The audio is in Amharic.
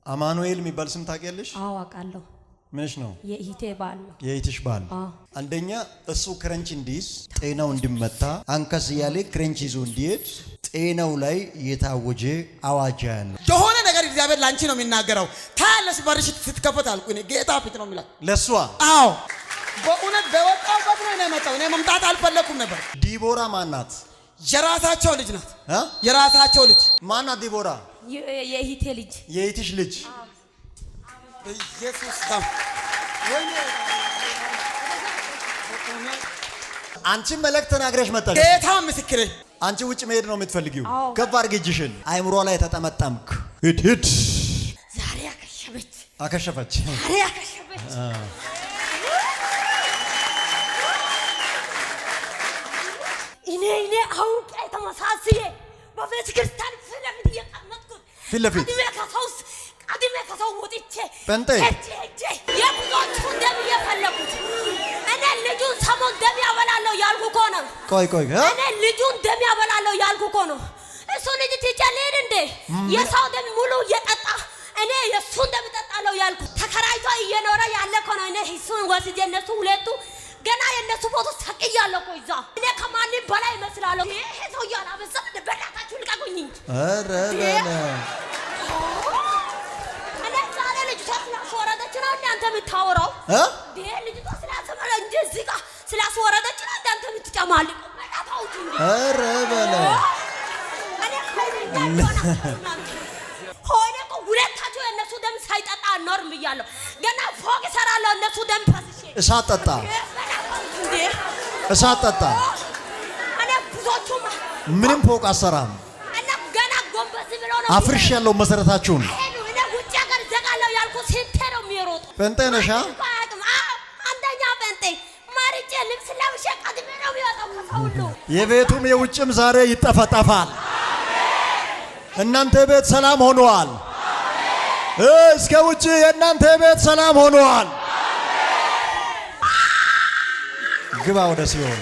አማኑኤል የሚባል ስም ታውቂያለሽ? አዎ አውቃለሁ። ምንሽ ነው? የኢቴ ባል ነው። የኢትሽ ባል። አንደኛ እሱ ክረንች እንዲይዝ ጤናው እንዲመታ አንከስ ያለ ክረንች ይዞ እንዲሄድ ጤናው ላይ የታወጀ አዋጅ ያለ የሆነ ነገር እግዚአብሔር ላንቺ ነው የሚናገረው። ታለስ በርሽ ስትከፈት አልኩ እኔ ጌታ ፊት ነው የሚላት ለሷ። አዎ በእውነት በወጣበት ነው የመጣው። እኔ መምጣት አልፈለኩም ነበር። ዲቦራ ማናት? የራሳቸው ልጅ ናት። የራሳቸው ልጅ ማናት? ዲቦራ የኢቴ ልጅ። የኢትሽ ልጅ። ኢየሱስ ታም ወይኔ አንቺ መልእክት ተናግረሽ መጣሽ። ጌታ ምስክሬ። አንቺ ውጭ መሄድ ነው የምትፈልጊው? ከፍ አድርጊ እጅሽን። አይምሮ ላይ ተጠመጠምክ። ሂድ ዛሬ አከሸፈች። ዛሬ አከሸፈች። እኔ አሁን ተመሳስዬ በቤተ ክርስቲያን ስለምን እየቀመጥኩት ፊት ቀድሜ ከሰው ወጥቼ ጴንጤ የብዙዎቹ ደም እየፈለጉት እኔ ልጁን ሰሞን ደም ያበላለሁ ያልኩ እኮ ነው። ቆይ እኔ ልጁን ደም ያበላለሁ ያልኩ እኮ ነው። እሱ ልጅ ትጨልል እንዴ የሰው ደም ሙሉ እየጠጣ እኔ የሱን ደም እጠጣለሁ ያልኩ ተከራይቶ እየኖረ ያለ እኮ ነው። እኔ እሱን ወስጄ እነሱ ሁለቱ ገና የነሱ ፎቶ ሰቅያለሁ እኮ እዛ። እኔ ከማንም በላይ እመስላለሁ። ይሄ ሰው ያላበዛ በእናታችሁ ልቀቁኝ እንጂ። ኧረ በለ እኔ ዛሬ ልጅቷ ስላስወረደች ነው እንደ አንተ የምታወራው? ልጅቷ ስላስወረደ እንጂ እዚህ ጋር ስላስወረደች ነው እንደ አንተ የምትጨማልቀው? በእናታችሁ እንጂ። ኧረ በለ ሆነ እኮ ሁለታችሁ የእነሱ ደም ሳይጠጣ አልኖርም ብያለሁ። ገና ፎቅ እሰራለሁ እነሱ ደም ፈስሼ። እሳት ጠጣ። እኔ ብዙዎቹም ምንም ፎቅ አሰራም። እኔ ገና ጎንበስ ብሎ ነው አፍርሽ ያለው መሰረታችሁን። እኔ ውጭ ሀገር ዘጋለሁ ያልኩ ስንቴ ነው የሚሮጡ? ጴንጤ ነሻ? አንደኛ ጴንጤ ማርጬ ልብስ ለብሼ ቀድሜ ነው የሚወጣው ከሰው ሁሉ። የቤቱም የውጭም ዛሬ ይጠፈጠፋል። እናንተ ቤት ሰላም ሆኗል። እስከ ውጭ የእናንተ ቤት ሰላም ሆኗል። ግባ ወደ ሲሆን